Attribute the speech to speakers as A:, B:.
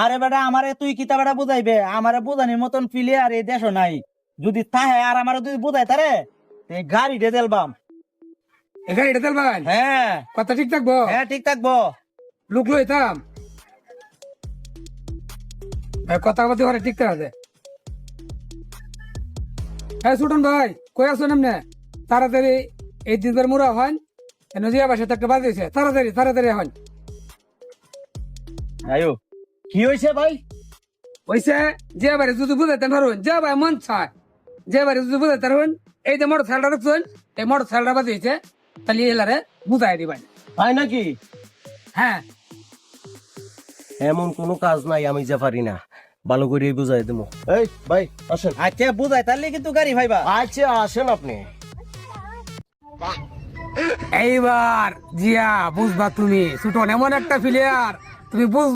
A: আরে বেটা আমারে তুই কিতা বেটা বুঝাইবে আমারে বুঝানির মতন প্লেয়ার এই দেশ নাই যদি তাহে আর আমারে যদি বুঝাই তারে গাড়ি দিয়ে দেলবাম।
B: এখানে এটা তেলবান
A: হ্যাঁ
B: কথা ঠিক থাকবো।
A: হ্যাঁ ঠিক থাকবো।
B: লোক লইতাম ভাই, কথা বলতে পারে ঠিক আছে। হ্যাঁ সুটন ভাই, কই আছো নামনে? তাড়াতাড়ি এই দিনকার মুরা হন, নজিয়া বাসাতে একটা বাজিয়েছে, তাড়াতাড়ি তাড়াতাড়ি হন।
A: আয়ো কি হয়েছে ভাই?
B: ওইসে যে বারে যদি বুঝাইতে পারবেন, যে ভাই মন চায় যে বারে যদি বুঝাইতে পারবেন, এই যে মোটর সাইকেলটা রাখছেন, এই মোটর সাইকেলটা বাজিয়েছে, তাহলে এলারে বুঝাই দিবেন।
C: তাই নাকি?
B: হ্যাঁ
C: এমন কোনো কাজ নাই আমি যা পারি না, ভালো করে বুঝাই দেবো। এই ভাই আসেন।
A: আচ্ছা বুঝাই তাহলে কিন্তু গাড়ি ভাইবা।
C: আচ্ছা আসেন আপনি।
B: এইবার জিয়া বুঝবা তুমি, সুটন এমন একটা প্লেয়ার তুমি বুঝ